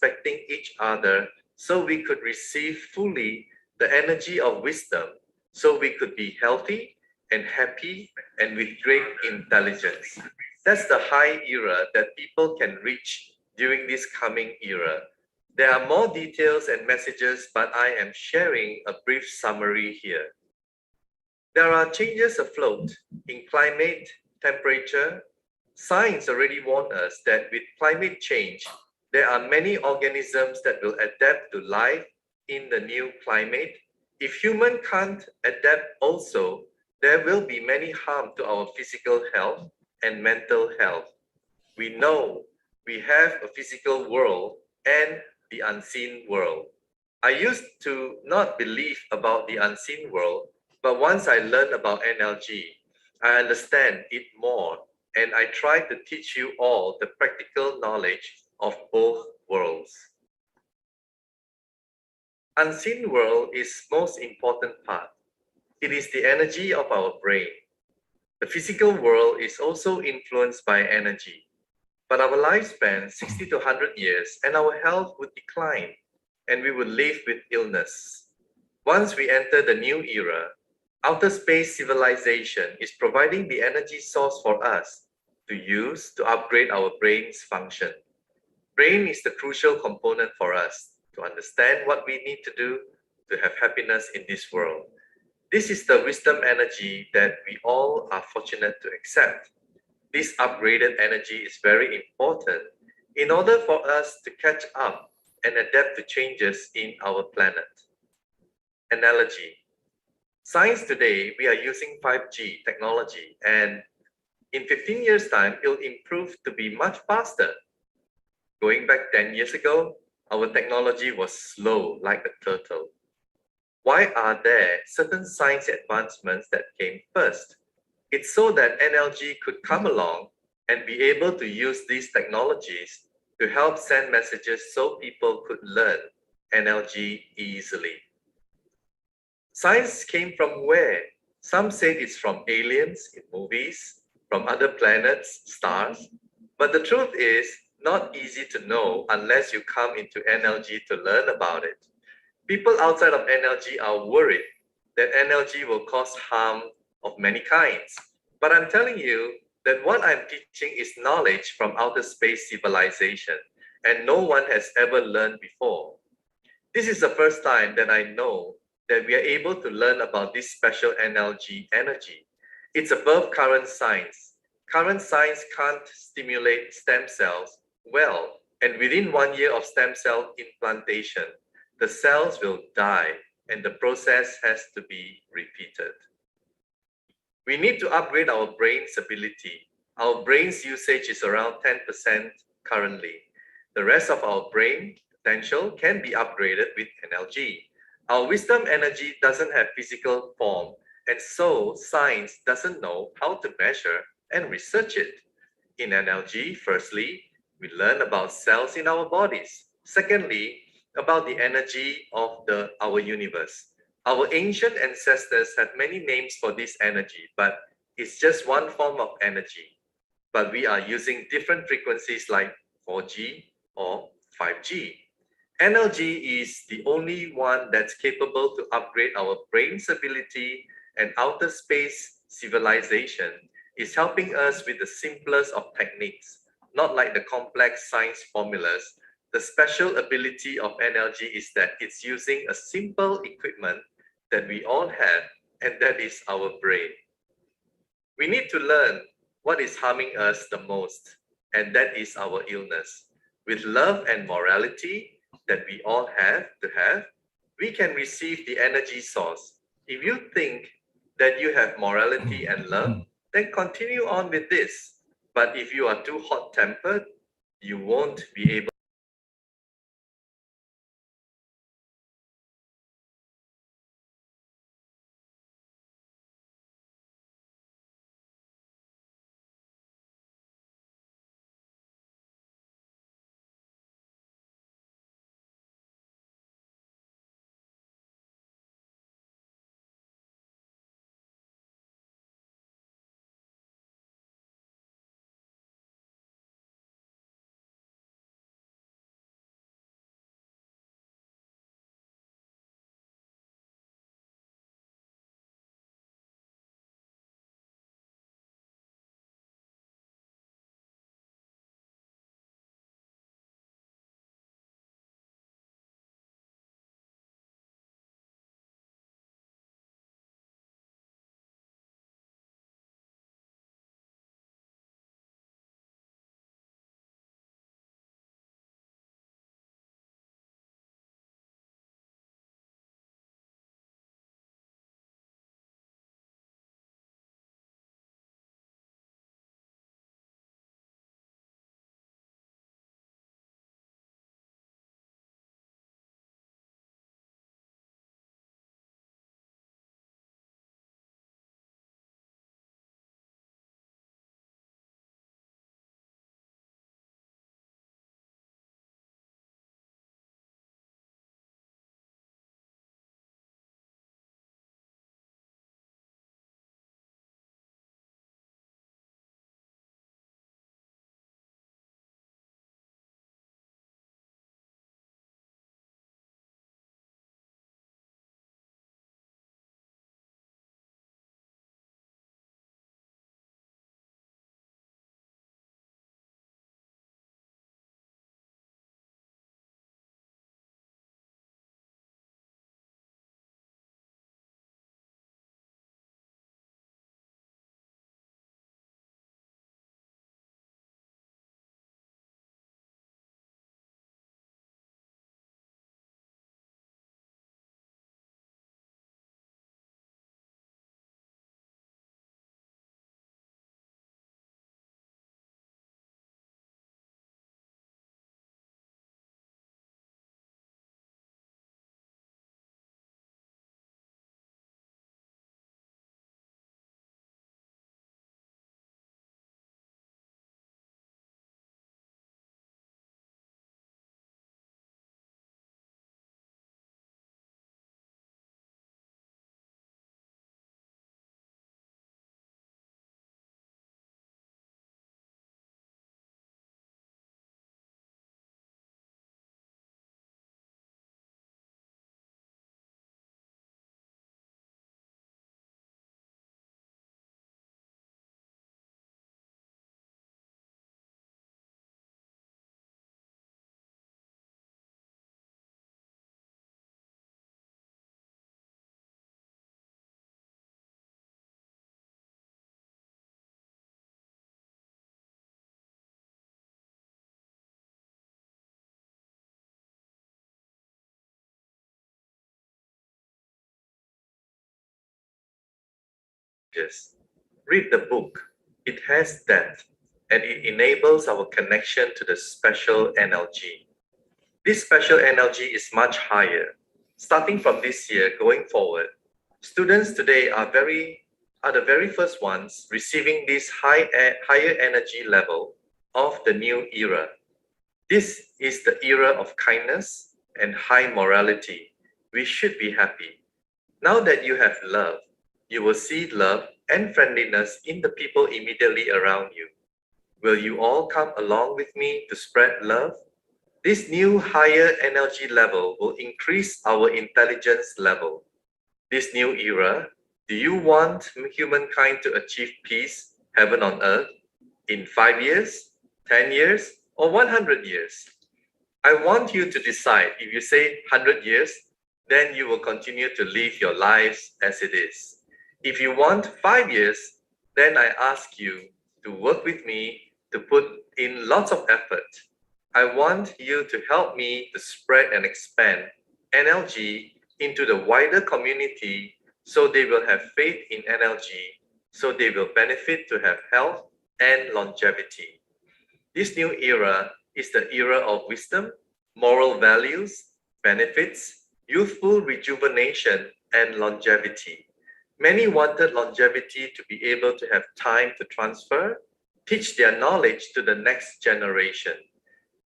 respecting each other so we could receive fully the energy of wisdom, so we could be healthy and happy and with great intelligence. That's the high era that people can reach during this coming era. There are more details and messages, but I am sharing a brief summary here. There are changes afloat in climate, temperature. Science already warned us that with climate change, there are many organisms that will adapt to life in the new climate. If human can't adapt also, there will be many harm to our physical health and mental health. We know we have a physical world and the unseen world. I used to not believe about the unseen world, but once I learned about NLG, I understand it more, and I try to teach you all the practical knowledge of both worlds. Unseen world is most important part. It is the energy of our brain. The physical world is also influenced by energy, but our lifespan 60 to 100 years and our health would decline and we would live with illness. Once we enter the new era, outer space civilization is providing the energy source for us to use to upgrade our brain's function. Brain is the crucial component for us to understand what we need to do to have happiness in this world. This is the wisdom energy that we all are fortunate to accept. This upgraded energy is very important in order for us to catch up and adapt to changes in our planet. Analogy. Science today, we are using 5G technology, and in 15 years' time, it'll improve to be much faster. Going back 10 years ago, our technology was slow like a turtle. Why are there certain science advancements that came first? It's so that NLG could come along and be able to use these technologies to help send messages so people could learn NLG easily. Science came from where? Some say it's from aliens in movies, from other planets, stars. But the truth is not easy to know unless you come into NLG to learn about it. People outside of NLG are worried that NLG will cause harm of many kinds. But I'm telling you that what I'm teaching is knowledge from outer space civilization, and no one has ever learned before. This is the first time that I know that we are able to learn about this special NLG energy. It's above current science. Current science can't stimulate stem cells well, and within 1 year of stem cell implantation, the cells will die and the process has to be repeated. We need to upgrade our brain's ability. Our brain's usage is around 10% currently. The rest of our brain potential can be upgraded with NLG. Our wisdom energy doesn't have physical form, and so science doesn't know how to measure and research it. In NLG, firstly, we learn about cells in our bodies. Secondly, about the energy of our universe. Our ancient ancestors had many names for this energy, but it's just one form of energy. But we are using different frequencies like 4G or 5G. NLG is the only one that's capable to upgrade our brain's ability, and outer space civilization is helping us with the simplest of techniques, not like the complex science formulas. The special ability of NLG is that it's using a simple equipment that we all have, and that is our brain. We need to learn what is harming us the most, and that is our illness. With love and morality that we all have to have, we can receive the energy source. If you think that you have morality and love, then continue on with this. But if you are too hot-tempered, you won't be able Just read the book. It has depth and it enables our connection to the special NLG. This special NLG is much higher. Starting from this year going forward, students today are the very first ones receiving this higher energy level of the new era. This is the era of kindness and high morality. We should be happy. Now that you have love, you will see love and friendliness in the people immediately around you. Will you all come along with me to spread love? This new higher energy level will increase our intelligence level. This new era, do you want humankind to achieve peace, heaven on earth, in 5 years, 10 years, or 100 years? I want you to decide. If you say 100 years, then you will continue to live your lives as it is. If you want 5 years, then I ask you to work with me to put in lots of effort. I want you to help me to spread and expand NLG into the wider community so they will have faith in NLG, so they will benefit to have health and longevity. This new era is the era of wisdom, moral values, benefits, youthful rejuvenation, and longevity. Many wanted longevity to be able to have time to transfer, teach their knowledge to the next generation.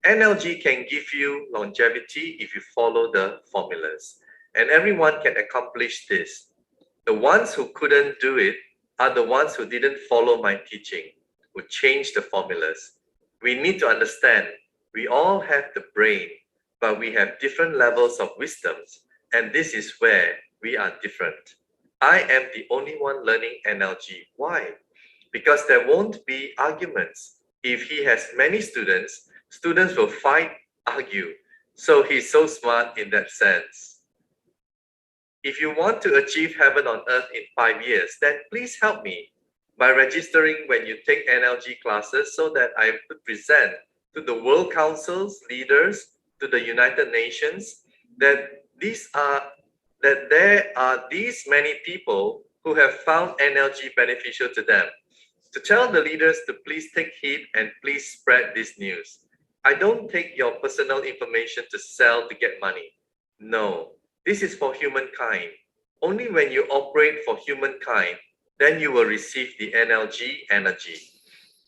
NLG can give you longevity if you follow the formulas, and everyone can accomplish this. The ones who couldn't do it are the ones who didn't follow my teaching, who changed the formulas. We need to understand we all have the brain, but we have different levels of wisdoms, and this is where we are different. I am the only one learning NLG. Why? Because there won't be arguments. If he has many students, students will fight, argue. So he's so smart in that sense. If you want to achieve heaven on earth in 5 years, then please help me by registering when you take NLG classes so that I could present to the World Council's leaders, to the United Nations, that there are these many people who have found NLG beneficial to them. To tell the leaders to please take heed and please spread this news. I don't take your personal information to sell to get money. No, this is for humankind. Only when you operate for humankind, then you will receive the NLG energy.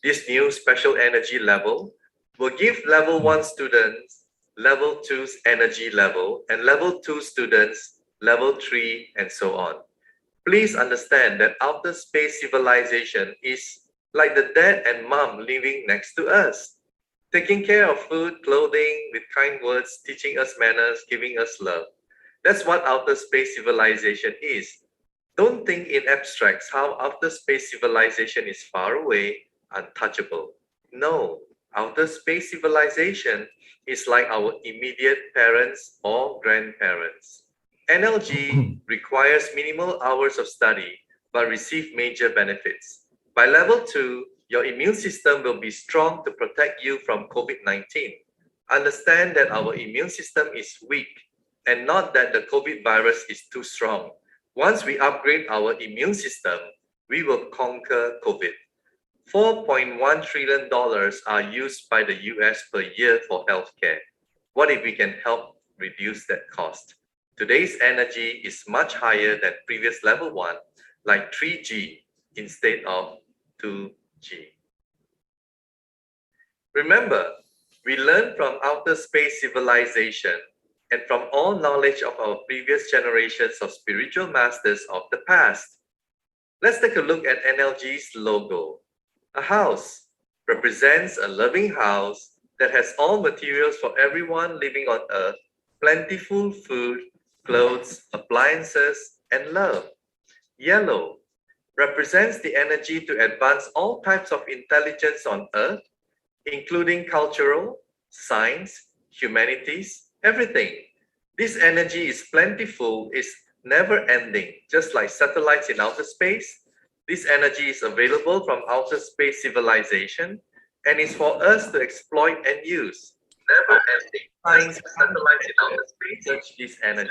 This new special energy level will give level 1 students level 2's energy level and level 2 students level 3 and so on. Please understand that outer space civilization is like the dad and mom living next to us, taking care of food, clothing, with kind words, teaching us manners, giving us love. That's what outer space civilization is. Don't think in abstracts how outer space civilization is far away, untouchable. No, outer space civilization is like our immediate parents or grandparents. NLG requires minimal hours of study but receive major benefits. By level 2, your immune system will be strong to protect you from COVID-19. Understand that our immune system is weak and not that the COVID virus is too strong. Once we upgrade our immune system, we will conquer COVID. $4.1 trillion are used by the US per year for healthcare. What if we can help reduce that cost? Today's energy is much higher than previous level 1, like 3G instead of 2G. Remember, we learn from outer space civilization and from all knowledge of our previous generations of spiritual masters of the past. Let's take a look at NLG's logo. A house represents a loving house that has all materials for everyone living on earth, plentiful food, clothes, appliances, and love. Yellow represents the energy to advance all types of intelligence on earth, including cultural, science, humanities, everything. This energy is plentiful, is never ending, just like satellites in outer space. This energy is available from outer space civilization and is for us to exploit and use. Never ending. Science satellites in outer space search this energy.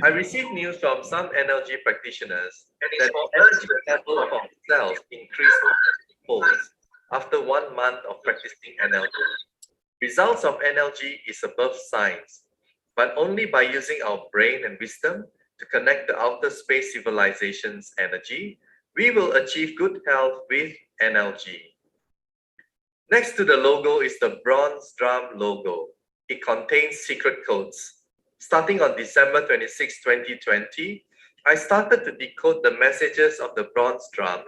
I received news from some NLG practitioners that the energy level of our cells increased folds after 1 month of practicing NLG. Results of NLG is above science, but only by using our brain and wisdom to connect the outer space civilization's energy, we will achieve good health with NLG. Next to the logo is the bronze drum logo. It contains secret codes. Starting on December 26, 2020, I started to decode the messages of the bronze drum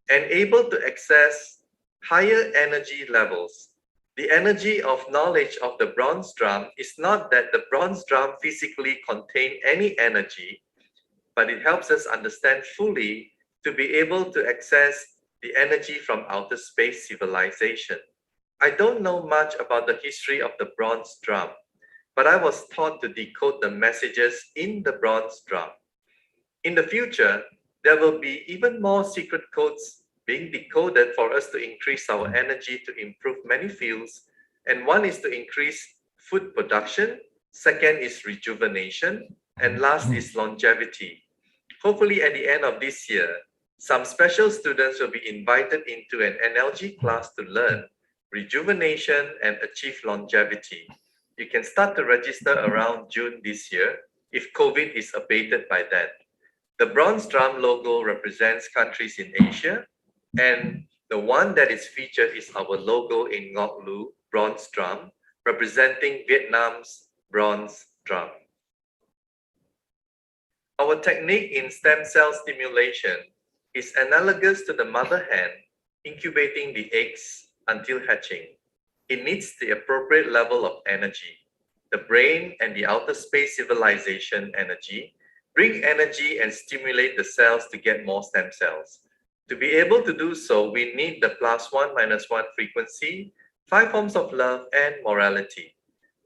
and able to access higher energy levels. The energy of knowledge of the bronze drum is not that the bronze drum physically contains any energy, but it helps us understand fully to be able to access the energy from outer space civilization. I don't know much about the history of the bronze drum, but I was taught to decode the messages in the bronze drum. In the future, there will be even more secret codes being decoded for us to increase our energy to improve many fields. And one is to increase food production, second is rejuvenation, and last is longevity. Hopefully at the end of this year, some special students will be invited into an NLG class to learn rejuvenation and achieve longevity. You can start to register around June this year if COVID is abated by then. The bronze drum logo represents countries in Asia, and the one that is featured is our logo in Ngoc Lu, bronze drum, representing Vietnam's bronze drum. Our technique in stem cell stimulation is analogous to the mother hen incubating the eggs until hatching. It needs the appropriate level of energy. The brain and the outer space civilization energy bring energy and stimulate the cells to get more stem cells. To be able to do so, we need the +1 - 1 frequency, 5 forms of love, and morality.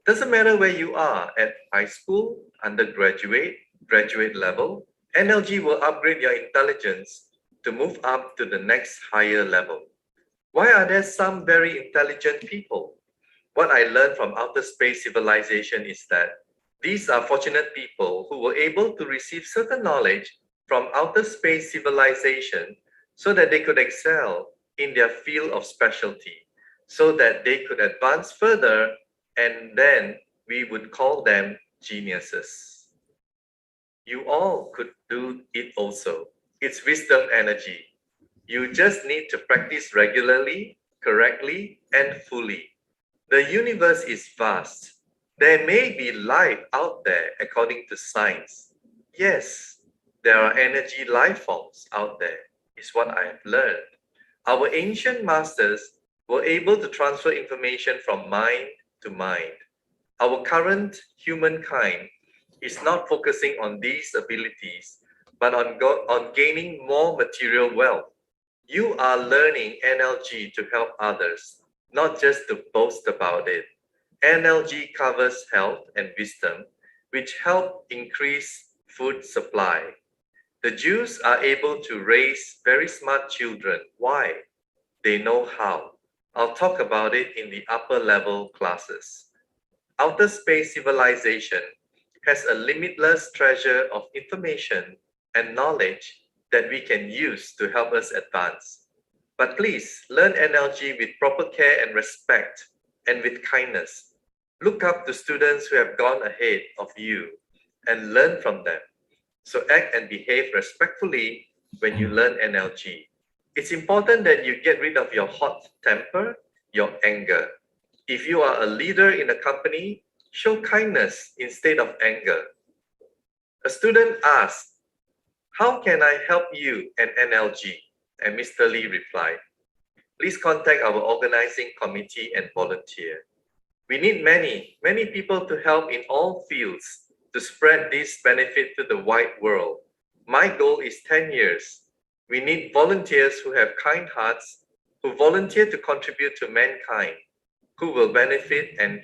Doesn't matter where you are, at high school, undergraduate, graduate level, NLG will upgrade your intelligence to move up to the next higher level. Why are there some very intelligent people? What I learned from outer space civilization is that these are fortunate people who were able to receive certain knowledge from outer space civilization so that they could excel in their field of specialty, so that they could advance further, and then we would call them geniuses. You all could do it also. It's wisdom energy. You just need to practice regularly, correctly, and fully. The universe is vast. There may be life out there according to science. Yes, there are energy life forms out there, is what I have learned. Our ancient masters were able to transfer information from mind to mind. Our current humankind is not focusing on these abilities, but on gaining more material wealth. You are learning NLG to help others, not just to boast about it. NLG covers health and wisdom, which help increase food supply. The Jews are able to raise very smart children. Why? They know how. I'll talk about it in the upper level classes. Outer space civilization has a limitless treasure of information and knowledge that we can use to help us advance. But please learn NLG with proper care and respect and with kindness. Look up to students who have gone ahead of you and learn from them. So act and behave respectfully when you learn NLG. It's important that you get rid of your hot temper, your anger. If you are a leader in a company, show kindness instead of anger. A student asked, "How can I help you and NLG?" And Mr. Lee replied, "Please contact our organizing committee and volunteer. We need many people to help in all fields to spread this benefit to the wide world. My goal is 10 years. We need volunteers who have kind hearts, who volunteer to contribute to mankind, who will benefit, and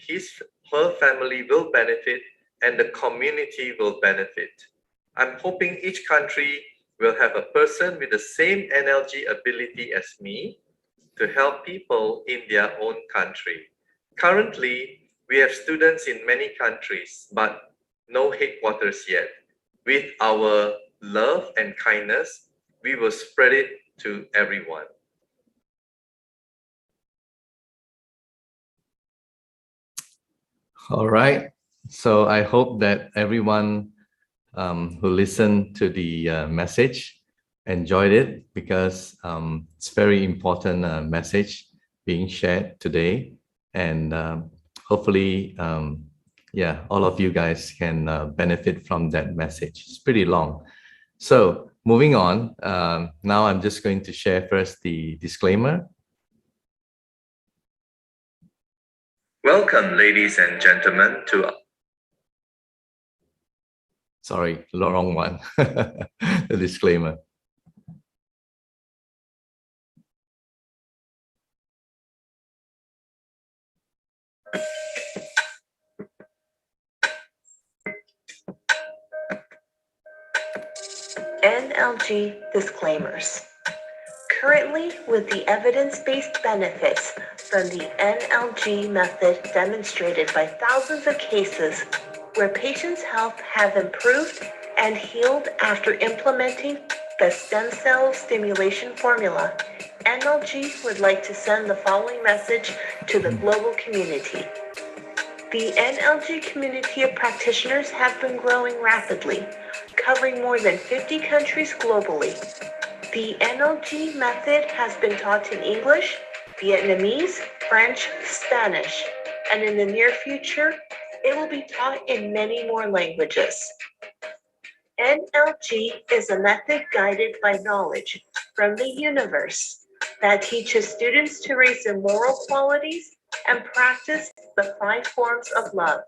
her family will benefit, and the community will benefit. I'm hoping each country will have a person with the same NLG ability as me to help people in their own country. Currently, we have students in many countries, but no headquarters yet. With our love and kindness, we will spread it to everyone. All right. So I hope that everyone who listened to the message enjoyed it, because it's very important message being shared today, and hopefully yeah, all of you guys can benefit from that message. It's pretty long. So moving on, now I'm just going to share first the disclaimer. Welcome, ladies and gentlemen, to... Sorry, the wrong one. The disclaimer. NLG disclaimers. Currently, with the evidence-based benefits from the NLG method demonstrated by thousands of cases where patients' health have improved and healed after implementing the stem cell stimulation formula, NLG would like to send the following message to the global community. The NLG community of practitioners have been growing rapidly, covering more than 50 countries globally. The NLG method has been taught in English, Vietnamese, French, Spanish, and in the near future, it will be taught in many more languages. NLG is a method guided by knowledge from the universe that teaches students to raise their moral qualities and practice the 5 forms of love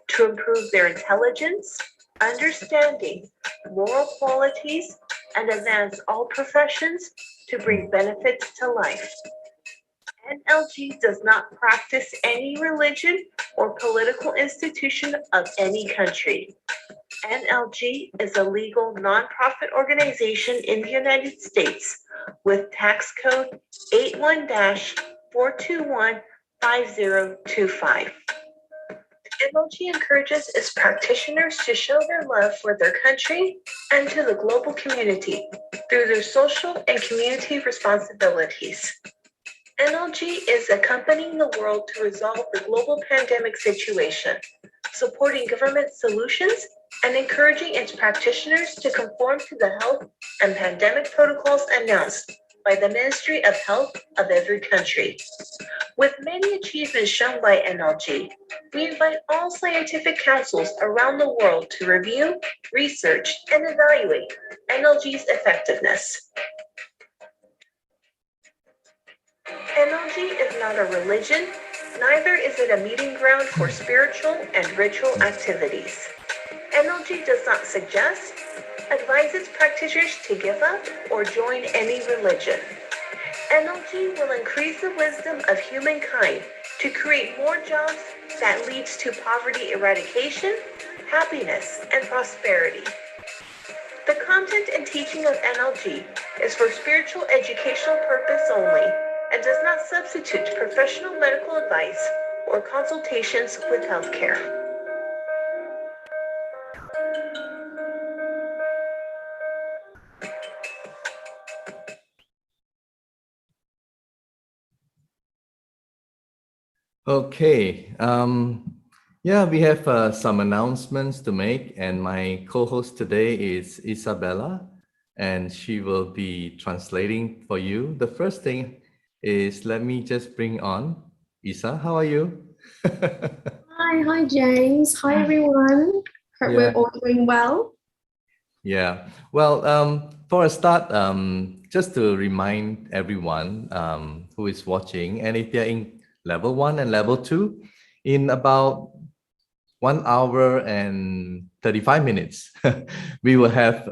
to improve their intelligence, understanding, moral qualities, and advance all professions to bring benefits to life. NLG does not practice any religion or political institution of any country. NLG is a legal nonprofit organization in the United States with tax code 81-421-5025. NLG encourages its practitioners to show their love for their country and to the global community through their social and community responsibilities. NLG is accompanying the world to resolve the global pandemic situation, supporting government solutions and encouraging its practitioners to conform to the health and pandemic protocols announced by the Ministry of Health of every country. With many achievements shown by NLG, we invite all scientific councils around the world to review, research, and evaluate NLG's effectiveness. NLG is not a religion, neither is it a meeting ground for spiritual and ritual activities. NLG does not suggest, advise its practitioners to give up or join any religion. NLG will increase the wisdom of humankind to create more jobs that leads to poverty eradication, happiness, and prosperity. The content and teaching of NLG is for spiritual educational purpose only and does not substitute professional medical advice or consultations with healthcare. Okay, yeah, we have some announcements to make, and my co-host today is Isabella, and she will be translating for you. The first thing is, let me just bring on Isa. How are you? Hi James. Hi everyone. Hope we're all doing well. Yeah. Well, for a start, just to remind everyone who is watching, and if you're in level 1 and level 2, in about 1 hour and 35 minutes, we will have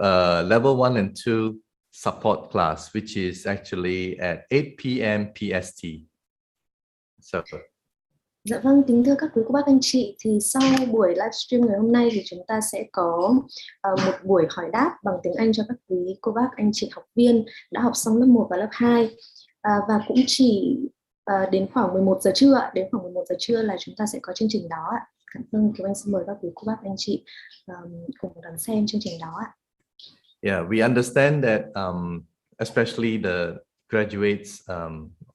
level 1 and 2 support class, which is actually at 8 p.m. PST. So. Dạ vâng, kính thưa các quý cô bác anh chị, thì sau buổi livestream ngày hôm nay thì chúng ta sẽ có một buổi hỏi đáp bằng tiếng Anh cho các quý cô bác anh chị học viên đã học xong lớp 1 và lớp 2. Và cũng chỉ đến khoảng 11 giờ trưa, đến khoảng 11 giờ trưa là chúng ta sẽ có chương trình đó ạ. Vâng, Kiều Anh xin mời các quý cô bác anh chị cùng đón xem chương trình đó ạ. Yeah, we understand that especially the graduates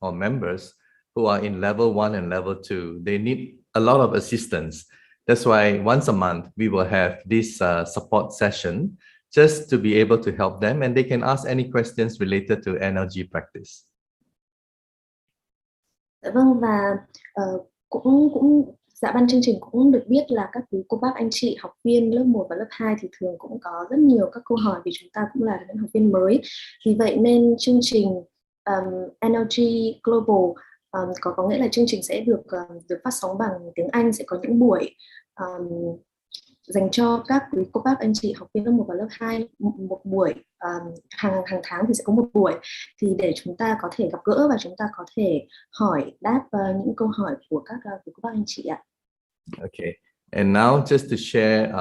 or members who are in level 1 and level 2, they need a lot of assistance. That's why once a month we will have this support session just to be able to help them, and they can ask any questions related to NLG practice. Vâng, và dạ ban chương trình cũng được biết là các quý cô bác anh chị học viên lớp 1 và lớp 2 thì thường cũng có rất nhiều các câu hỏi vì chúng ta cũng là những học viên mới. Vì vậy nên chương trình NLG Global có nghĩa là chương trình sẽ được phát sóng bằng tiếng Anh, sẽ có những buổi dành cho các quý cô bác anh chị học viên lớp 1 và lớp 2, một buổi hàng tháng thì sẽ có một buổi thì để chúng ta có thể gặp gỡ và chúng ta có thể hỏi đáp những câu hỏi của các quý cô bác anh chị ạ. Okay, and now just to share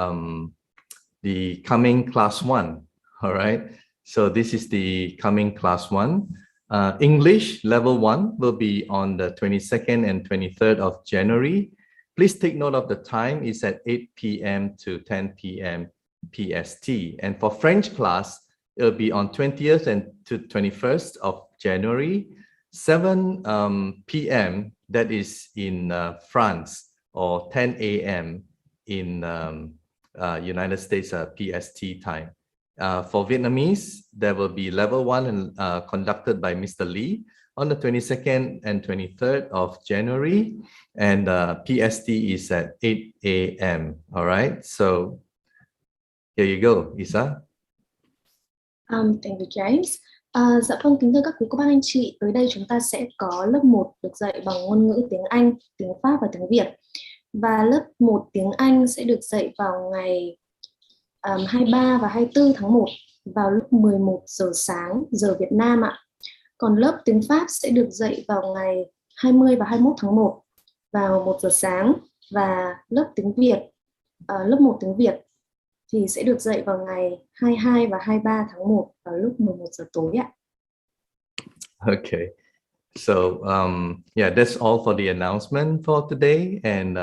the coming class 1, all right? So this is the coming class 1. English level 1 will be on the 22nd and 23rd of January. Please take note of the time. It's at 8 p.m. to 10 p.m. PST. And for French class, it'll be on 20th and to 21st of January, 7 p.m. That is in France, or 10 a.m. in United States PST time. For Vietnamese, there will be level 1 and conducted by Mr. Lee on the 22nd and 23rd of January, and PST is at 8 a.m. All right, so here you go, Isa. Thank you, James. Dạ vâng, kính thưa các quý cô bác anh chị, tới đây chúng ta sẽ có lớp 1 được dạy bằng ngôn ngữ tiếng Anh, tiếng Pháp và tiếng Việt. Và lớp 1 tiếng Anh sẽ được dạy vào ngày 23 và 24 tháng 1 vào lúc 11 giờ sáng giờ Việt Nam ạ. Còn lớp tiếng Pháp sẽ được dạy vào ngày 20 và 21 tháng 1 vào 1 giờ sáng, và lớp tiếng Việt, lớp 1 tiếng Việt thì sẽ được dạy vào ngày 22 và 23 tháng 1 vào lúc 11 giờ tối ạ. Okay, so yeah, that's all for the announcement for today, and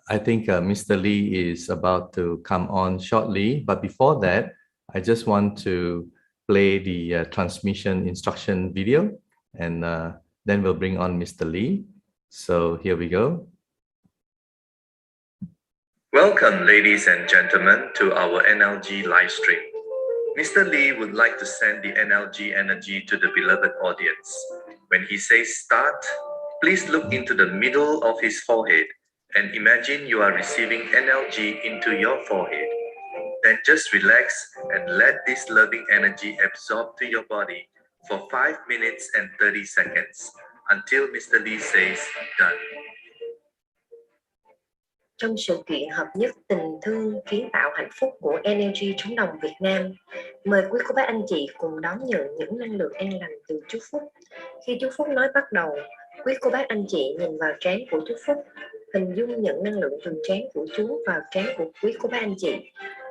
I think Mr. Lee is about to come on shortly, but before that, I just want to play the transmission instruction video, and then we'll bring on Mr. Lee. So here we go. Welcome, ladies and gentlemen, to our NLG live stream. Mr. Lee would like to send the NLG energy to the beloved audience. When he says start, please look into the middle of his forehead and imagine you are receiving NLG into your forehead. Then just relax and let this loving energy absorb to your body for 5 minutes and 30 seconds until Mr. Lee says done. Trong sự kiện hợp nhất tình thương kiến tạo hạnh phúc của NLG Trống Đồng Việt Nam, mời quý cô bác anh chị cùng đón nhận những năng lượng an lành từ chú Phúc. Khi chú Phúc nói bắt đầu, quý cô bác anh chị nhìn vào trán của chú Phúc, hình dung nhận năng lượng từ trán của chú vào trán của quý cô bác anh chị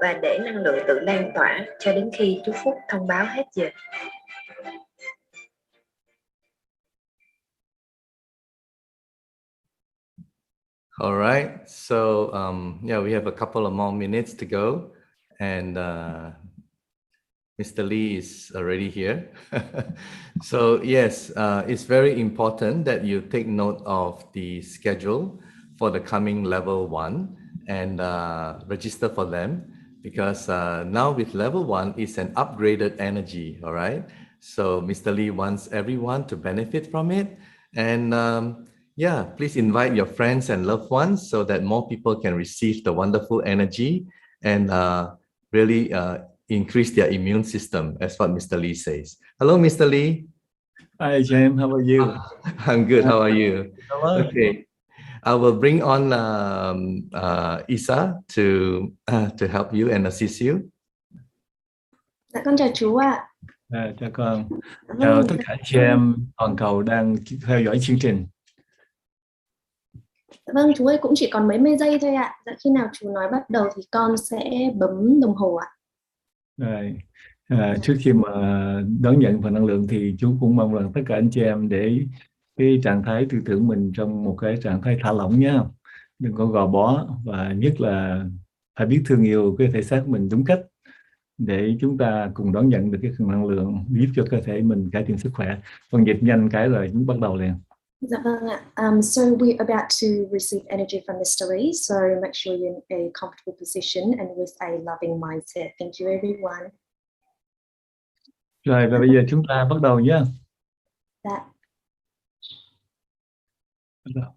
và để năng lượng tự lan tỏa cho đến khi chú Phúc thông báo hết giờ. All right, so yeah, we have a couple of more minutes to go, and Mr. Lee is already here. So yes, it's very important that you take note of the schedule for the coming level 1 and register for them, because now with level 1 is an upgraded energy. All right, so Mr. Lee wants everyone to benefit from it, and yeah, please invite your friends and loved ones so that more people can receive the wonderful energy and really increase their immune system, as what Mr. Lee says. Hello, Mr. Lee. Hi, James. How are you? I'm good. How are you? Hello. Okay, I will bring on Isa to help you and assist you. Dạ con chào chú ạ. Chào con. Chào tất cả chị em toàn cầu đang theo dõi chương trình. Vâng, chú ơi, cũng chỉ còn mấy giây thôi ạ. Dạ, khi nào chú nói bắt đầu thì con sẽ bấm đồng hồ ạ. Rồi, trước khi mà đón nhận phần năng lượng thì chú cũng mong rằng tất cả anh chị em để cái trạng thái tư tưởng mình trong một cái trạng thái thả lỏng nhé. đừng có gò bó, và nhất là phải biết thương yêu cái thể xác của mình đúng cách để chúng ta cùng đón nhận được cái nguồn năng lượng giúp cho cơ thể mình cải thiện sức khỏe. Còn dịch nhanh cái rồi chúng bắt đầu liền. Dạ vâng ạ. So we're about to receive energy from the story, so make sure you're in a comfortable position and with a loving mindset. Thank you everyone. Rồi, và bây giờ chúng ta bắt đầu nhé. Dạ. Bắt đầu.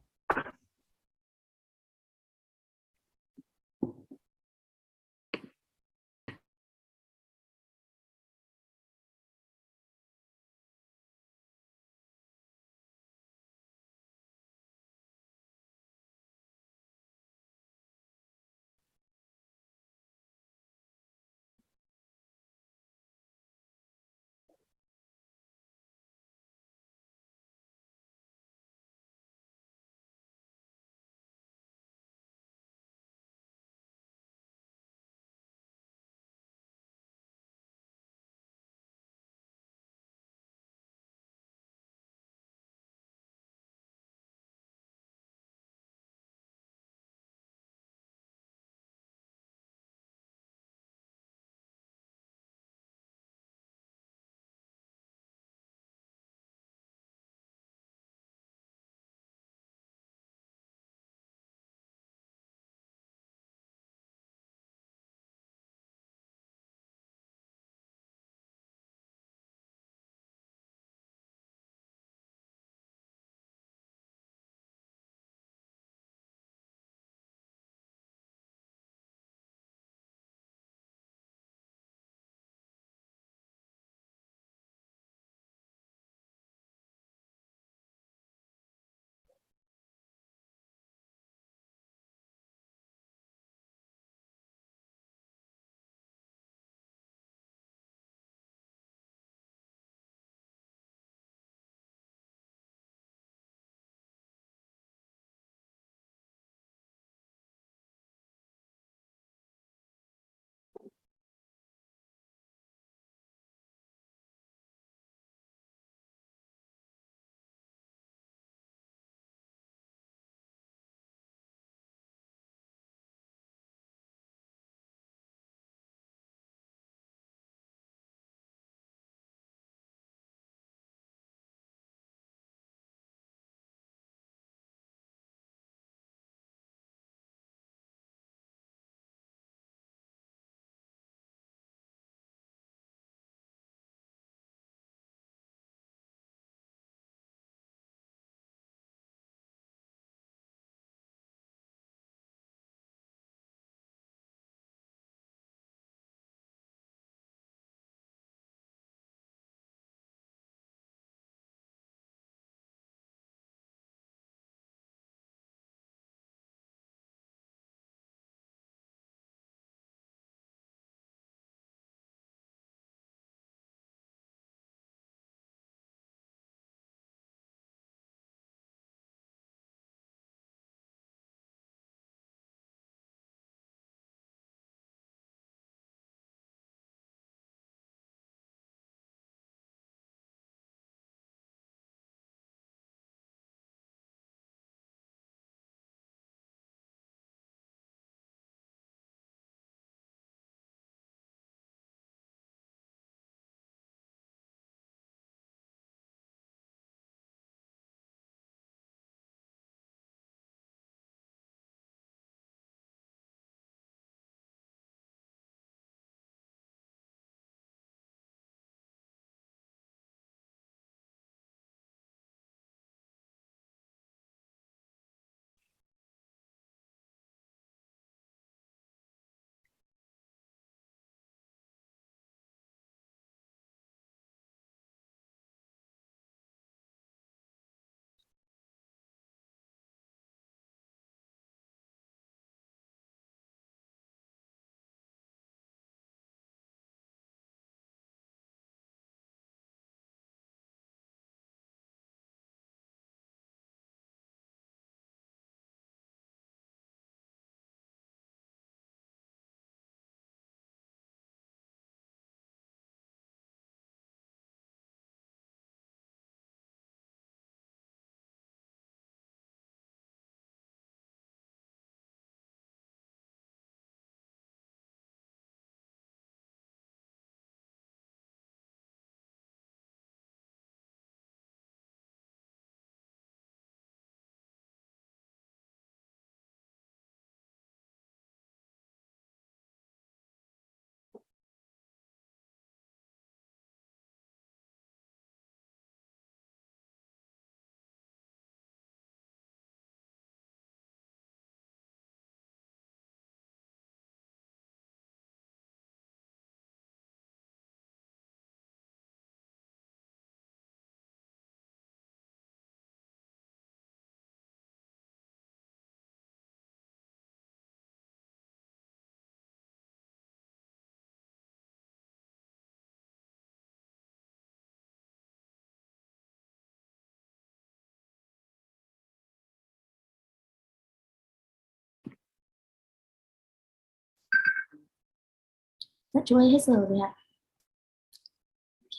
Dạ, chú ơi, hết giờ rồi ạ.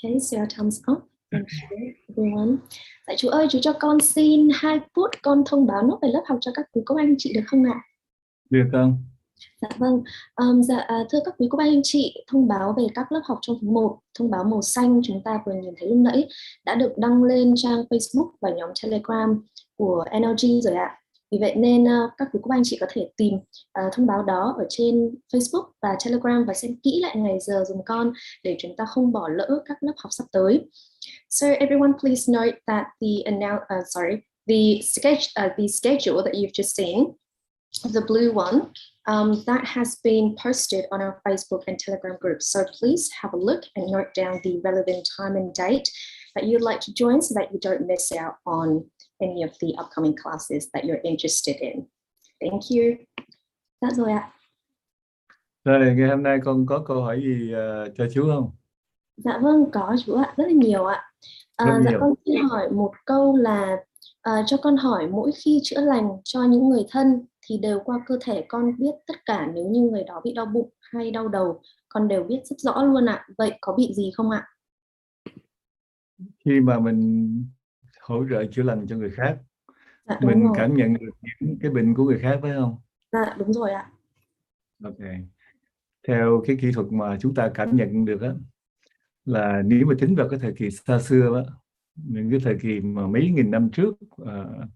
Okay, so thumbs up. Thank you, everyone. Dạ, chú ơi, chú cho con xin 2 phút con thông báo nốt về lớp học cho các quý cô anh chị được không ạ? Được không? Dạ vâng. Thưa các quý cô bác anh chị, thông báo về các lớp học trong tháng 1, thông báo màu xanh chúng ta vừa nhìn thấy lúc nãy đã được đăng lên trang Facebook và nhóm Telegram của NLG rồi ạ. Vì vậy nên các quý cô bác anh chị có thể tìm thông báo đó ở trên Facebook và Telegram và xem kỹ lại ngày giờ dùm con để chúng ta không bỏ lỡ các lớp học sắp tới. So everyone please note that the schedule that you've just seen, the blue one, that has been posted on our Facebook and Telegram group. So please have a look and note down the relevant time and date that you'd like to join so that you don't miss out on any of the upcoming classes that you're interested in. Thank you. That's rồi ạ. Rồi, ngày hôm nay con có câu hỏi gì cho chú không? Dạ vâng, có chú ạ, rất là nhiều ạ. Rất Dạ nhiều. con xin hỏi một câu là cho con hỏi mỗi khi chữa lành cho những người thân thì đều qua cơ thể con biết tất cả, nếu như người đó bị đau bụng hay đau đầu con đều biết rất rõ luôn ạ. Vậy có bị gì không ạ? Khi mà mình hỗ trợ chữa lành cho người khác, Dạ đúng mình rồi. cảm nhận được những cái bệnh của người khác phải không? Dạ đúng rồi ạ. Ok. Theo cái kỹ thuật mà chúng ta cảm nhận được á, là nếu mà tính vào cái thời kỳ xa xưa á, những cái thời kỳ mà mấy nghìn năm trước,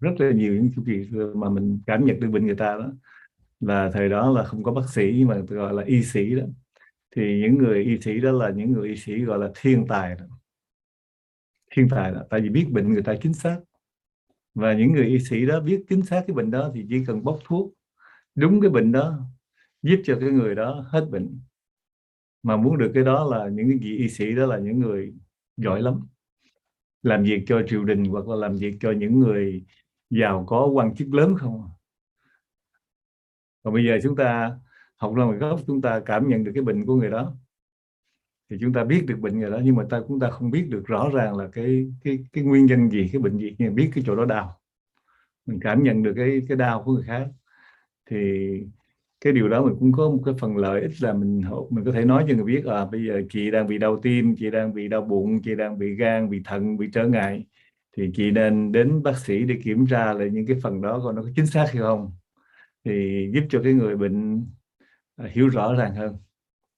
rất là nhiều những chu kỳ xưa mà mình cảm nhận được bệnh người ta đó, là thời đó là không có bác sĩ mà gọi là y sĩ đó. Thì những người y sĩ đó là những người y sĩ gọi là thiên tài đó. Thiên tài đó, tại vì biết bệnh người ta chính xác. Và những người y sĩ đó biết chính xác cái bệnh đó thì chỉ cần bốc thuốc đúng cái bệnh đó, giúp cho cái người đó hết bệnh. Mà muốn được cái đó là những cái vị y sĩ đó là những người giỏi lắm, làm việc cho triều đình hoặc là làm việc cho những người giàu có quan chức lớn không. Còn bây giờ chúng ta học ra một gốc, chúng ta cảm nhận được cái bệnh của người đó thì chúng ta biết được bệnh người đó, nhưng mà chúng ta không biết được rõ ràng là cái nguyên nhân gì, cái bệnh gì, nhưng biết cái chỗ đó đau, mình cảm nhận được cái đau của người khác. Thì cái điều đó mình cũng có một cái phần lợi ích là mình có thể nói cho người biết bây giờ chị đang bị đau tim, chị đang bị đau bụng, chị đang bị gan, bị thận, bị trở ngại, thì chị nên đến bác sĩ để kiểm tra lại những cái phần đó coi nó có chính xác hay không, thì giúp cho cái người bệnh hiểu rõ ràng hơn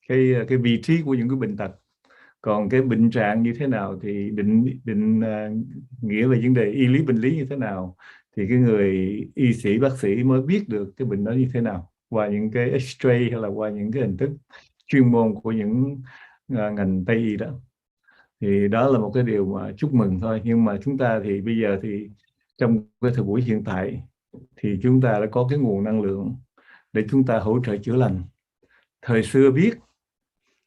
cái vị trí của những cái bệnh tật. Còn cái bệnh trạng như thế nào thì định nghĩa về vấn đề y lý bệnh lý như thế nào thì cái người y sĩ bác sĩ mới biết được cái bệnh đó như thế nào qua những cái X-ray hay là qua những cái hình thức chuyên môn của những ngành Tây y đó. Thì đó là một cái điều mà chúc mừng thôi. Nhưng mà chúng ta thì bây giờ thì trong cái thời buổi hiện tại thì chúng ta đã có cái nguồn năng lượng để chúng ta hỗ trợ chữa lành. Thời xưa biết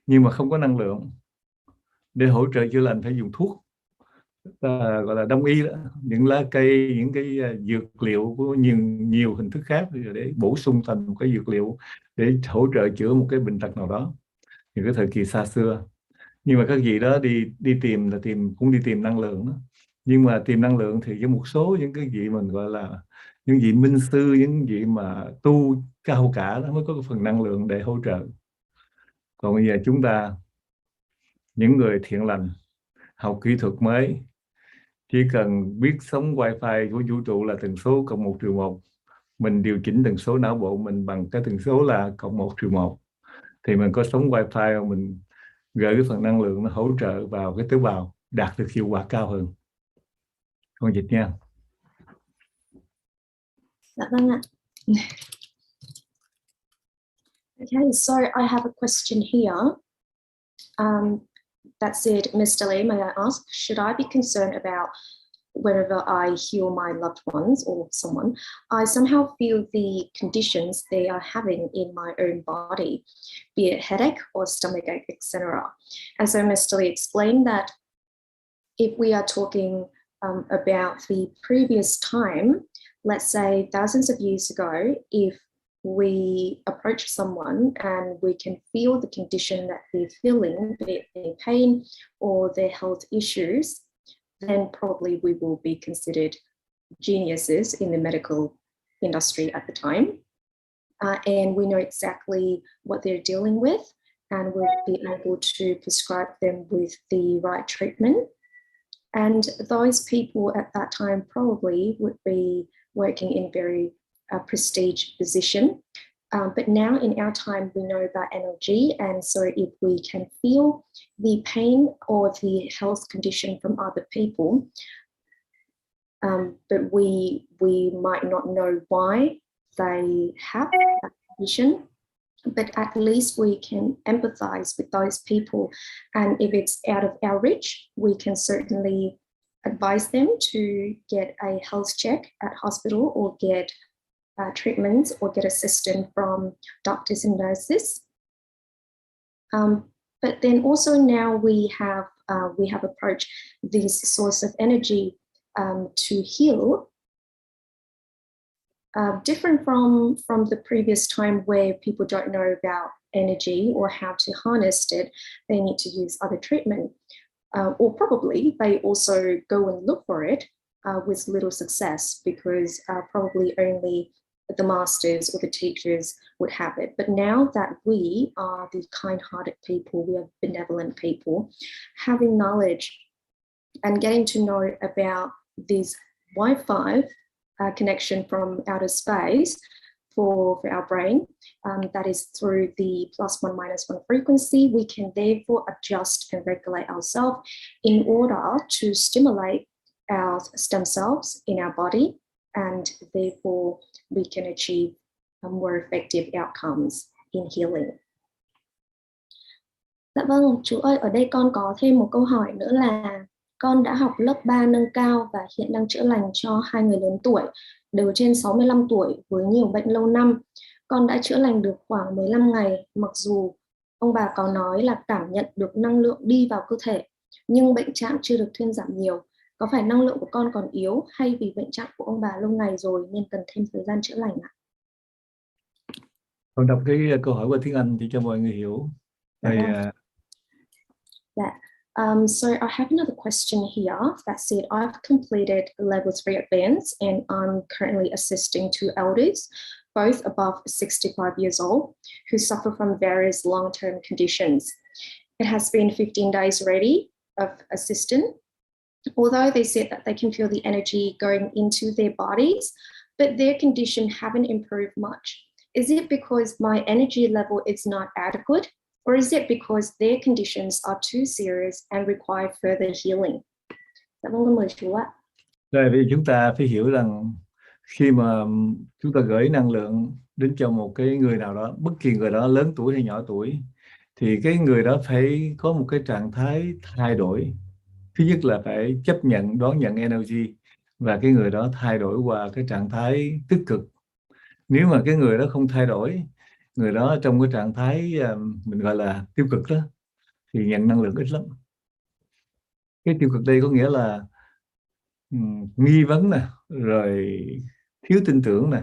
nhưng mà không có năng lượng để hỗ trợ chữa lành, phải dùng thuốc, gọi là đông y đó, những lá cây, những cái dược liệu của nhiều hình thức khác để bổ sung thành một cái dược liệu để hỗ trợ chữa một cái bệnh tật nào đó. Thì cái thời kỳ xa xưa, nhưng mà các vị đó đi tìm là cũng đi tìm năng lượng đó. Nhưng mà tìm năng lượng thì với một số những cái vị mình gọi là những vị minh sư, những vị mà tu cao cả đó mới có cái phần năng lượng để hỗ trợ. Còn bây giờ chúng ta, những người thiện lành, học kỹ thuật mới, chỉ cần biết sóng wifi của vũ trụ là tần số cộng 1/1, mình điều chỉnh tần số não bộ mình bằng cái tần số là cộng 1/1, thì mình có sóng wifi, mình gửi cái phần năng lượng nó hỗ trợ vào cái tế bào, đạt được hiệu quả cao hơn. Con dịch nha. Dạ vâng ạ. Okay, so I have a question here. That said, Mr. Lee, may I ask, should I be concerned about whenever I heal my loved ones or someone, I somehow feel the conditions they are having in my own body, be it headache or stomachache, etc. And so Mr. Lee explained that if we are talking about the previous time, let's say thousands of years ago, if we approach someone and we can feel the condition that they're feeling, be it their pain or their health issues, then probably we will be considered geniuses in the medical industry at the time. And we know exactly what they're dealing with. and we'll be able to prescribe them with the right treatment. And those people at that time probably would be working in very prestige position. But now in our time, we know about NLG. And so if we can feel the pain or the health condition from other people, but we might not know why they have that condition, but at least we can empathize with those people. And if it's out of our reach, we can certainly advise them to get a health check at hospital or get treatments or get assistance from doctors and nurses. But then also now we have approached this source of energy to heal, different from the previous time where people don't know about energy or how to harness it. They need to use other treatment, or probably they also go and look for it with little success, because probably only the masters or the teachers would have it. But now that we are the kind-hearted people, we are benevolent people, having knowledge and getting to know about this Wi-Fi connection from outer space for our brain, that is through the +1 -1 frequency, we can therefore adjust and regulate ourselves in order to stimulate our stem cells in our body, and therefore we can achieve more effective outcomes in healing. Dạ vâng, chú ơi, ở đây con có thêm một câu hỏi nữa là con đã học lớp 3 nâng cao và hiện đang chữa lành cho 2 người lớn tuổi, đều trên 65 tuổi với nhiều bệnh lâu năm. Con đã chữa lành được khoảng 15 ngày, mặc dù ông bà có nói là cảm nhận được năng lượng đi vào cơ thể, nhưng bệnh trạng chưa được thuyên giảm nhiều. Có phải năng lượng của con còn yếu hay vì bệnh trạng của ông bà lâu ngày rồi nên cần thêm thời gian chữa lành ạ? Con đọc cái câu hỏi qua tiếng Anh thì cho mọi người hiểu. So I have another question here that said, I've completed level 3 advanced and I'm currently assisting two elders, both above 65 years old, who suffer from various long-term conditions. It has been 15 days already of assistance. Although they said that they can feel the energy going into their bodies, but their condition haven't improved much. Is it because my energy level is not adequate? Or is it because their conditions are too serious and require further healing? Dạ vâng, mời chú ạ. Rồi, vì chúng ta phải hiểu rằng khi mà chúng ta gửi năng lượng đến cho một cái người nào đó, bất kỳ người đó lớn tuổi hay nhỏ tuổi, thì cái người đó phải có một cái trạng thái thay đổi. Thứ nhất là phải chấp nhận, đón nhận NLG và cái người đó thay đổi qua cái trạng thái tích cực. Nếu mà cái người đó không thay đổi, người đó trong cái trạng thái mình gọi là tiêu cực đó, thì nhận năng lượng ít lắm. Cái tiêu cực đây có nghĩa là nghi vấn nè, rồi thiếu tin tưởng nè,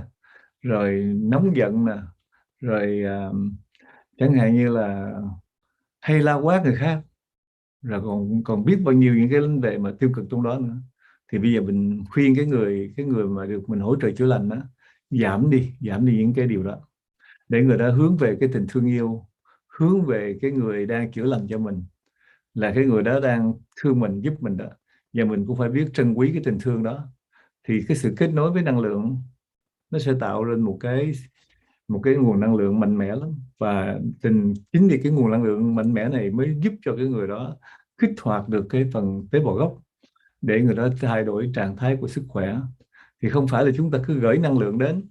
rồi nóng giận nè, rồi chẳng hạn như là hay la quát người khác, rồi còn biết bao nhiêu những cái vấn đề mà tiêu cực trong đó nữa. Thì bây giờ mình khuyên cái người mà được mình hỗ trợ chữa lành đó, giảm đi những cái điều đó, để người ta hướng về cái tình thương yêu, hướng về cái người đang chữa lành cho mình, là cái người đó đang thương mình, giúp mình đó, và mình cũng phải biết trân quý cái tình thương đó. Thì cái sự kết nối với năng lượng nó sẽ tạo lên một cái nguồn năng lượng mạnh mẽ lắm, và chính vì cái nguồn năng lượng mạnh mẽ này mới giúp cho cái người đó kích hoạt được cái phần tế bào gốc để người đó thay đổi trạng thái của sức khỏe. Thì không phải là chúng ta cứ gửi năng lượng đến,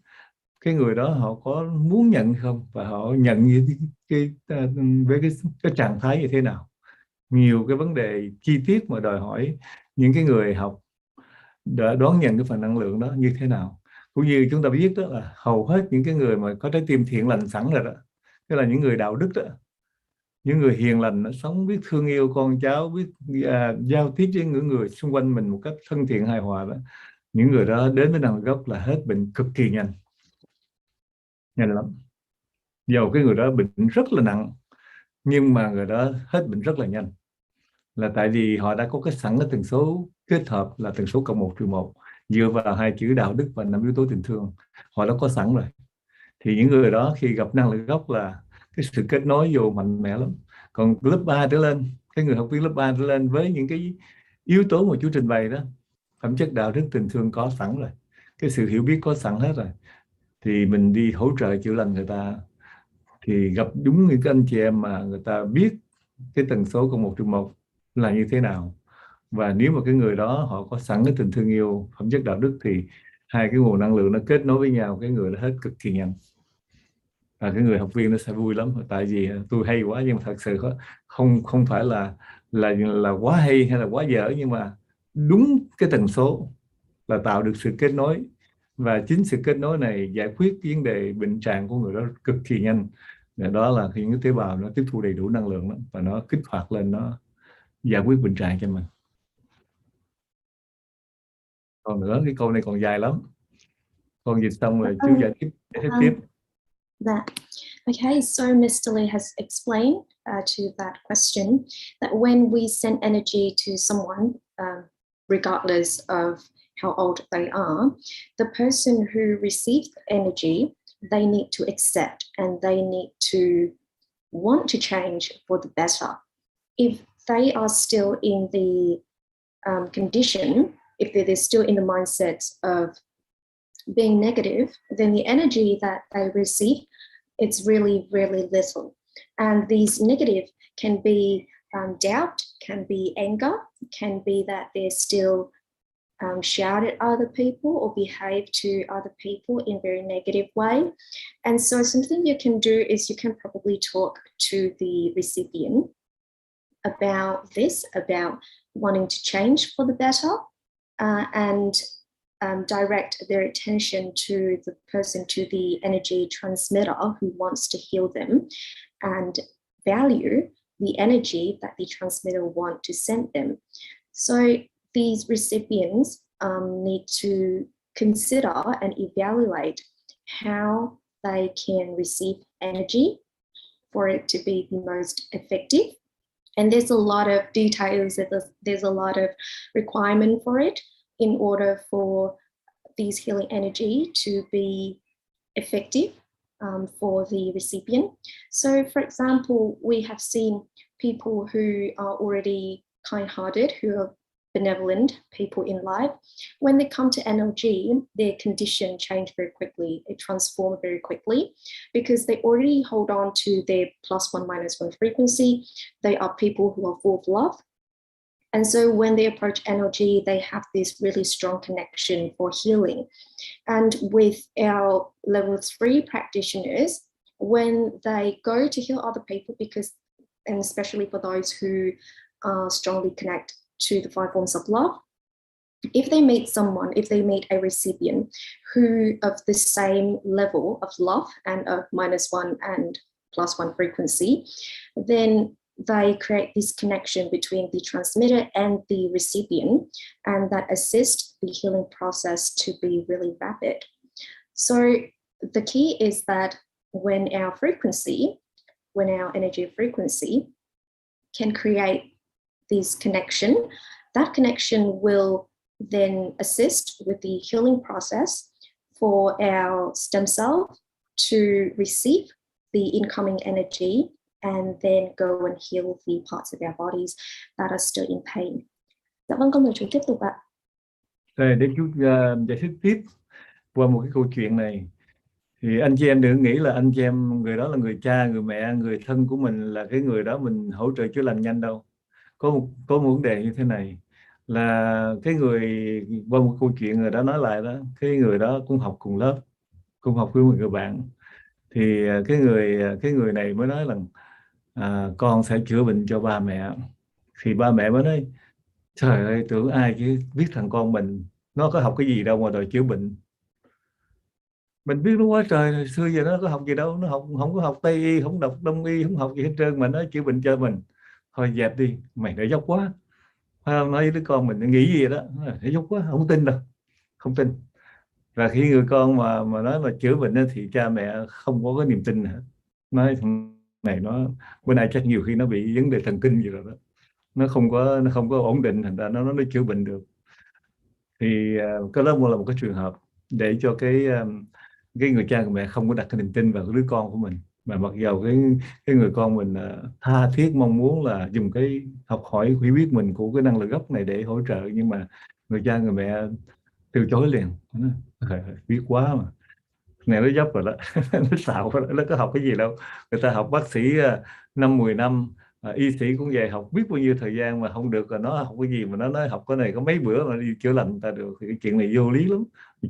cái người đó họ có muốn nhận không, và họ nhận với cái trạng thái như thế nào. Nhiều cái vấn đề chi tiết mà đòi hỏi những cái người học đã đón nhận cái phần năng lượng đó như thế nào. Cũng như chúng ta biết đó là hầu hết những cái người mà có trái tim thiện lành sẵn rồi đó, tức là những người đạo đức đó, những người hiền lành, nó sống biết thương yêu con cháu, biết giao tiếp với những người xung quanh mình một cách thân thiện hài hòa đó, những người đó đến với năng lượng gốc là hết bệnh cực kỳ nhanh lắm. Dầu cái người đó bệnh rất là nặng, nhưng mà người đó hết bệnh rất là nhanh, là tại vì họ đã có cái sẵn cái tần số kết hợp là tần số +1/1, dựa vào 2 chữ đạo đức và 5 yếu tố tình thương, họ đã có sẵn rồi. Thì những người đó khi gặp năng lượng gốc là cái sự kết nối vô mạnh mẽ lắm. Còn lớp 3 trở lên, cái người học viên lớp 3 trở lên với những cái yếu tố mà chú trình bày đó, phẩm chất đạo đức tình thương có sẵn rồi, cái sự hiểu biết có sẵn hết rồi, thì mình đi hỗ trợ chữa lành người ta, thì gặp đúng những cái anh chị em mà người ta biết cái tần số của 1/1 là như thế nào. Và nếu mà cái người đó họ có sẵn cái tình thương yêu, phẩm chất đạo đức, thì hai cái nguồn năng lượng nó kết nối với nhau, cái người đó hết cực kỳ nhanh. Và cái người học viên nó sẽ vui lắm, tại vì tôi hay quá, nhưng mà thật sự không phải là quá hay hay là quá dở, nhưng mà đúng cái tần số là tạo được sự kết nối, và chính sự kết nối này giải quyết vấn đề bệnh trạng của người đó cực kỳ nhanh. Đó là khi những tế bào nó tiếp thu đầy đủ năng lượng đó, và nó kích hoạt lên, nó giải quyết bệnh trạng cho mình. Còn nữa, cái câu này còn dài lắm, con dịch xong rồi chú giải thích tiếp. That. Okay, so Mr. Lee has explained to that question that when we send energy to someone, regardless of how old they are, the person who receives the energy, they need to accept and they need to want to change for the better. If they are still in the condition, if they're still in the mindset of being negative, then the energy that they receive, it's really, really little. And these negative can be doubt, can be anger, can be that they're still shout at other people or behave to other people in a very negative way. And so something you can do is you can probably talk to the recipient about this, about wanting to change for the better, and direct their attention to the person, to the energy transmitter who wants to heal them, and value the energy that the transmitter want to send them. So these recipients need to consider and evaluate how they can receive energy for it to be the most effective. And there's a lot of details, there's a lot of requirement for it in order for these healing energy to be effective for the recipient. So for example, we have seen people who are already kind-hearted, who are benevolent people in life. When they come to NLG, their condition change very quickly. It transforms very quickly because they already hold on to their +1 -1 frequency. They are people who are full of love. And so when they approach NLG, they have this really strong connection for healing. And with our level 3 practitioners, when they go to heal other people, because, and especially for those who strongly connect to the 5 forms of love, if they meet someone, if they meet a recipient who of the same level of love and of -1 and +1 frequency, then they create this connection between the transmitter and the recipient, and that assists the healing process to be really rapid. So the key is that when our energy frequency can create this connection, that connection will then assist with the healing process for our stem cell to receive the incoming energy and then go and heal the parts of our bodies that are still in pain. Dạ vâng, con mời chú tiếp tục ạ. Rồi, để chú giải thích tiếp qua một cái câu chuyện này. Thì anh chị em đừng nghĩ là anh chị em người đó là người cha, người mẹ, người thân của mình, là cái người đó mình hỗ trợ chữa lành nhanh đâu. Có một vấn đề như thế này, là cái người, qua một câu chuyện người đó nói lại đó, cái người đó cũng học cùng lớp, cũng học với một người bạn. Thì cái người này mới nói rằng con sẽ chữa bệnh cho ba mẹ. Thì ba mẹ mới nói, trời ơi, tưởng ai chứ biết thằng con mình nó có học cái gì đâu mà đòi chữa bệnh. Mình biết nó quá trời, hồi xưa giờ nó có học gì đâu, nó không có học Tây y, không đọc Đông y, không học gì hết trơn, mà nó chữa bệnh cho mình. Thôi dẹp đi, mày đã dốc quá. Nói với đứa con mình nghĩ gì đó, nó dốc quá, không tin đâu, không tin. Và khi người con mà nói mà chữa bệnh thì cha mẹ không có cái niềm tin nữa. Nói thằng này nó bữa nay chắc nhiều khi nó bị vấn đề thần kinh gì rồi đó, nó không có ổn định, thành ra nó chữa bệnh được. Thì cái đó là một cái trường hợp để cho cái người cha người mẹ không có đặt cái niềm tin vào cái đứa con của mình. Mà mặc dầu cái người con mình tha thiết mong muốn là dùng cái học hỏi hiểu biết mình của cái năng lực gốc này để hỗ trợ, nhưng mà người cha người mẹ từ chối liền. Biết quá mà, này nó dốc rồi đó. Nó xạo rồi đó. Nó có học cái gì đâu, người ta học bác sĩ 5-10 năm, y sĩ cũng về học biết bao nhiêu thời gian mà không được, rồi nó học cái gì mà nó nói học cái này có mấy bữa mà đi chữa lành người ta được, thì cái chuyện này vô lý lắm.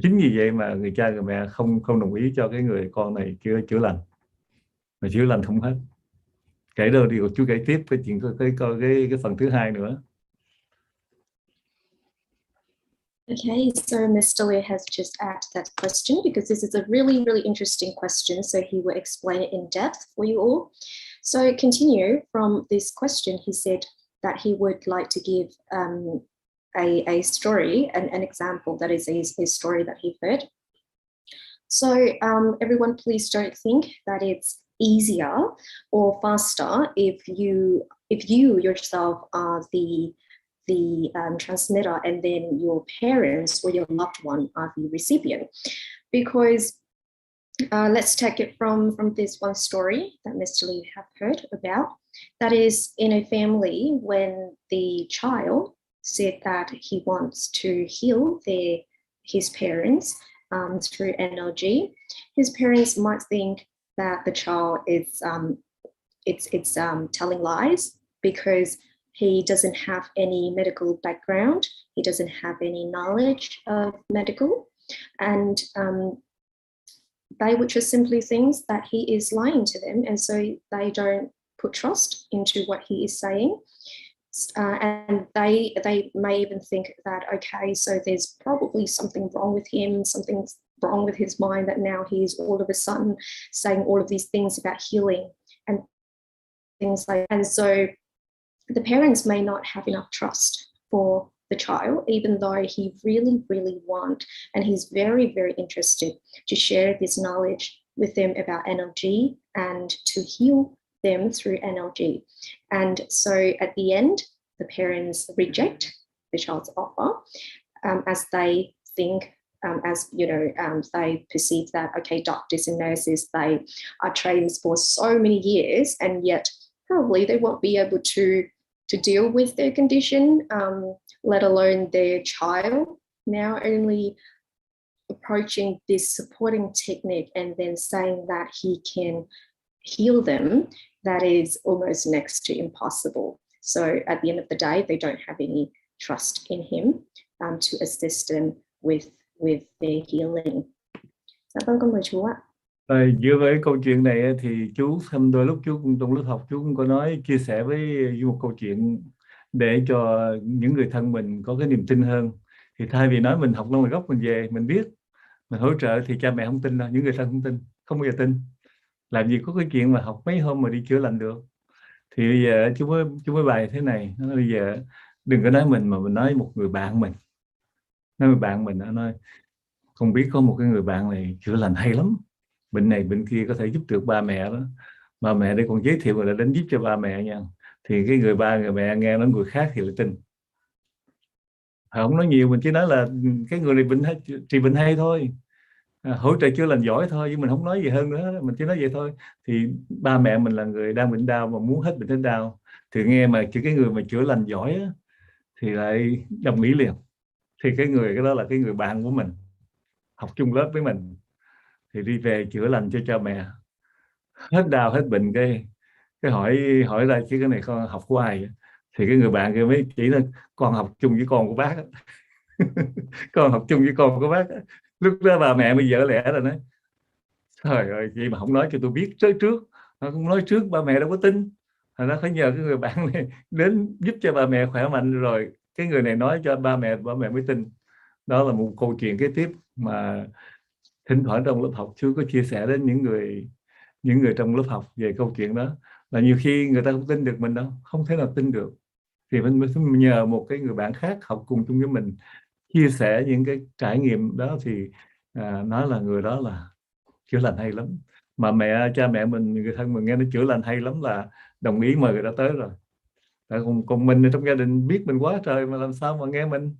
Chính vì vậy mà người cha người mẹ không đồng ý cho cái người con này chữa lành, mà chữa lành không hết. Kể đâu đi, chú kể tiếp cái chuyện cái phần thứ hai nữa. Okay, so Mr. Lee has just added that question because this is a really, really interesting question. So he will explain it in depth for you all. So continue from this question, he said that he would like to give a story, an example that is a story that he heard. So everyone, please don't think that it's easier or faster if you yourself are the transmitter and then your parents or your loved one are the recipient. Because let's take it from this one story that Mr. Lee have heard about. That is in a family when the child said that he wants to heal his parents through NLG. His parents might think that the child is telling lies because he doesn't have any medical background. He doesn't have any knowledge of medical. And they would just simply think that he is lying to them. And so they don't put trust into what he is saying. And they may even think that, okay, so there's probably something wrong with him, something's wrong with his mind, that now he's all of a sudden saying all of these things about healing and things like that. And so the parents may not have enough trust for the child, even though he really, really wants, and he's very, very interested to share this knowledge with them about NLG and to heal them through NLG. And so at the end, the parents reject the child's offer as they think, they perceive that, okay, doctors and nurses, they are trained for so many years, and yet probably they won't be able to deal with their condition, let alone their child now only approaching this supporting technique and then saying that he can heal them. That is almost next to impossible. So at the end of the day, they don't have any trust in him to assist them with their healing. Dạ vâng, con mời chú ạ. Dựa với câu chuyện này thì chú thêm đôi lúc chú cũng trong lớp học chú cũng có nói chia sẻ với một câu chuyện để cho những người thân mình có cái niềm tin hơn. Thì thay vì nói mình học năng lực gốc mình về mình biết mình hỗ trợ thì cha mẹ không tin đâu, những người thân không tin, không bao giờ tin. Làm gì có cái chuyện mà học mấy hôm mà đi chữa lành được. Thì bây giờ chú mới bày thế này, nó bây giờ đừng có nói mình mà mình nói một người bạn mình. Nói người bạn mình nó nói không biết có một cái người bạn này chữa lành hay lắm, bệnh này bệnh kia có thể giúp được ba mẹ đó. Ba mẹ đây còn giới thiệu người là đến giúp cho ba mẹ nha. Thì cái người mẹ nghe nói người khác thì lại tin. Không nói nhiều, mình chỉ nói là cái người này trị bệnh hay thôi, hỗ trợ chữa lành giỏi thôi, nhưng mình không nói gì hơn nữa, mình chỉ nói vậy thôi. Thì ba mẹ mình là người đang bệnh đau mà muốn hết bệnh hết đau, thì nghe mà chỉ cái người mà chữa lành giỏi á, thì lại đồng ý liền. Thì cái đó là cái người bạn của mình, học chung lớp với mình, thì đi về chữa lành cho cha mẹ hết đau hết bệnh. Cái hỏi ra chứ cái này con học của ai? Thì cái người bạn kia mới chỉ là con học chung với con của bác. Con học chung với con của bác. Lúc đó bà mẹ mới vỡ lẽ rồi nói trời ơi, vậy mà không nói cho tôi biết trước, không nói trước ba mẹ đâu có tin. Nó phải nhờ cái người bạn này đến giúp cho ba mẹ khỏe mạnh rồi cái người này nói cho ba mẹ mới tin. Đó là một câu chuyện kế tiếp mà thỉnh thoảng trong lớp học chú có chia sẻ đến những người trong lớp học về câu chuyện đó. Là nhiều khi người ta không tin được mình đâu, không thể nào tin được, thì mình nhờ một cái người bạn khác học cùng chung với mình chia sẻ những cái trải nghiệm đó, thì nói là người đó là chữa lành hay lắm. Mà cha mẹ mình, người thân mình nghe nó chữa lành hay lắm là đồng ý mời người ta tới rồi. Còn mình trong gia đình biết mình quá trời mà làm sao mà nghe mình,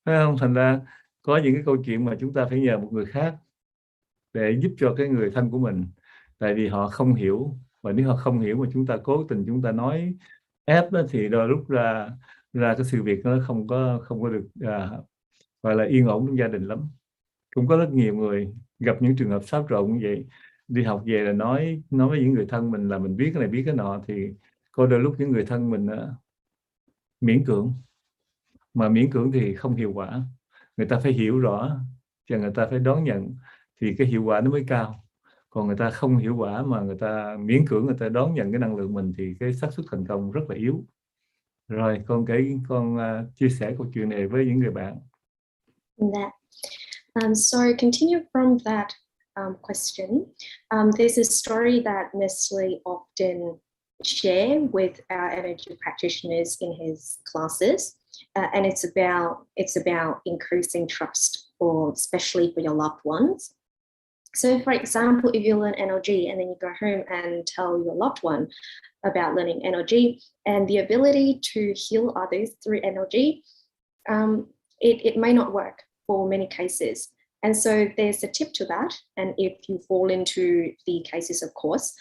phải không? Thành ra có những cái câu chuyện mà chúng ta phải nhờ một người khác để giúp cho cái người thân của mình tại vì họ không hiểu, và nếu họ không hiểu mà chúng ta cố tình chúng ta nói ép đó, thì đôi lúc ra cái sự việc nó không có được gọi là yên ổn trong gia đình lắm. Cũng có rất nhiều người gặp những trường hợp xáo trộn như vậy, đi học về là nói với những người thân mình là mình biết cái này biết cái nọ, thì có đôi lúc những người thân mình miễn cưỡng, mà miễn cưỡng thì không hiệu quả. Người ta phải hiểu rõ và người ta phải đón nhận thì cái hiệu quả nó mới cao. Còn người ta không hiệu quả mà người ta miễn cưỡng người ta đón nhận cái năng lượng mình thì cái xác suất thành công rất là yếu. Rồi con chia sẻ câu chuyện này với những người bạn. So continue from that question. There's a story that Ms. Lee often share with our energy practitioners in his classes, and it's about increasing trust, or especially for your loved ones. So, for example, if you learn NLG and then you go home and tell your loved one about learning NLG and the ability to heal others through NLG, it may not work for many cases. And so there's a tip to that. And if you fall into the cases, of course,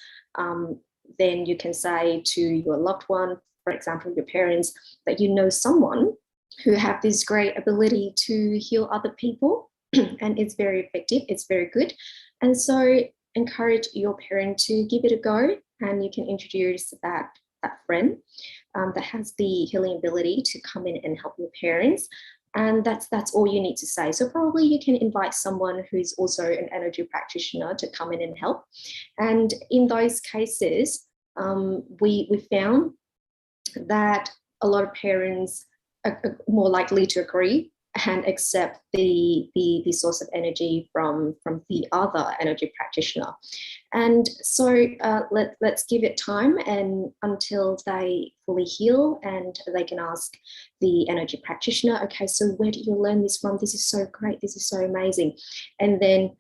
then you can say to your loved one, for example, your parents, that you know someone who have this great ability to heal other people, and it's very effective, it's very good. And so encourage your parent to give it a go, and you can introduce that friend that has the healing ability to come in and help your parents. And that's all you need to say. So probably you can invite someone who's also an energy practitioner to come in and help. And in those cases, we found that a lot of parents are more likely to agree and accept the source of energy from the other energy practitioner. And so let's give it time, and until they fully heal, and they can ask the energy practitioner, okay, so where did you learn this from? This is so great, this is so amazing. And then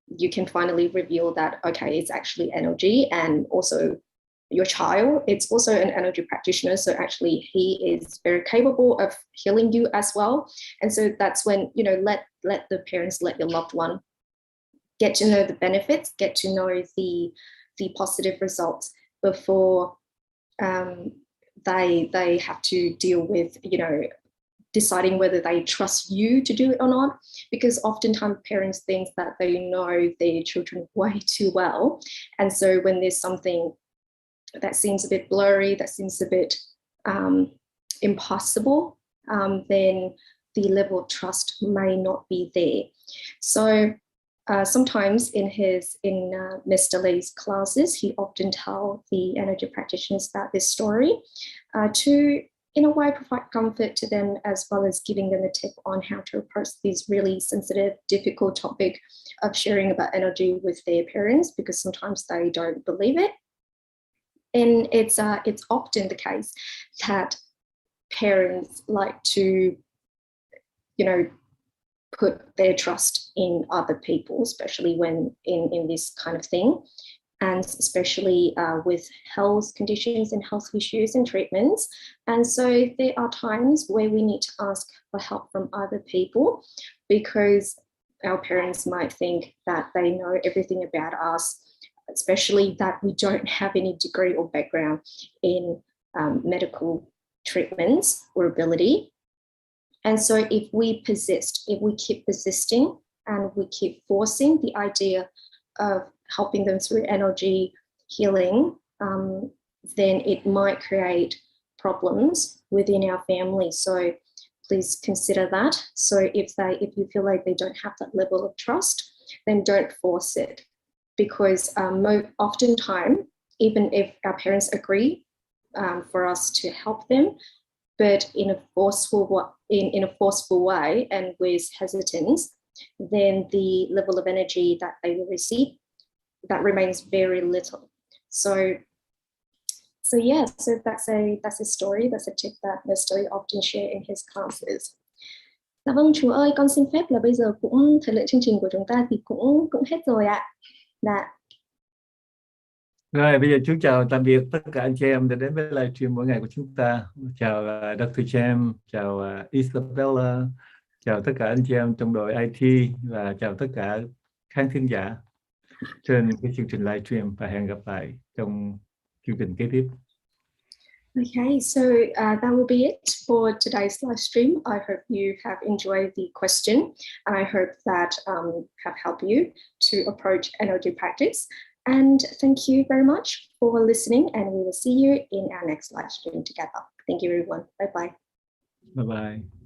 you can finally reveal that, okay, it's actually NLG, and also your child, it's also an energy practitioner, so actually he is very capable of healing you as well. And so that's when, you know, let the parents, let your loved one get to know the benefits, get to know the positive results before they have to deal with, you know, deciding whether they trust you to do it or not. Because oftentimes parents think that they know their children way too well, and so when there's something that seems a bit blurry, that seems a bit impossible, then the level of trust may not be there. So sometimes in Mr. Lee's classes, he often tells the energy practitioners about this story to, in a way, provide comfort to them, as well as giving them a tip on how to approach this really sensitive, difficult topic of sharing about energy with their parents, because sometimes they don't believe it. And it's often the case that parents like to, you know, put their trust in other people, especially when in this kind of thing, and especially with health conditions and health issues and treatments. And so there are times where we need to ask for help from other people, because our parents might think that they know everything about us, especially that we don't have any degree or background in medical treatments or ability. And so if we keep persisting and we keep forcing the idea of helping them through energy healing, then it might create problems within our family. So please consider that. So if you feel like they don't have that level of trust, then don't force it. Because oftentimes, even if our parents agree for us to help them, but in a forceful way and with hesitance, then the level of energy that they will receive, that remains very little. So yeah, so that's a story, that's a tip that Mr. Lee often share in his classes. Dạ vâng, chú ơi, con xin phép là bây giờ cũng thời lượng chương trình của chúng ta thì cũng hết rồi ạ. Dạ. Rồi bây giờ chú chào tạm biệt tất cả anh chị em đã đến với livestream mỗi ngày của chúng ta. Chào Dr James, chào Isabella, chào tất cả anh chị em trong đội IT và chào tất cả khán thính giả. trên cái chương trình livestream và hẹn gặp lại trong chương trình kế tiếp. Okay, so that will be it for today's live stream. I hope you have enjoyed the question, and I hope that have helped you to approach NLG practice. And thank you very much for listening, and we will see you in our next live stream together. Thank you, everyone. Bye-bye. Bye-bye.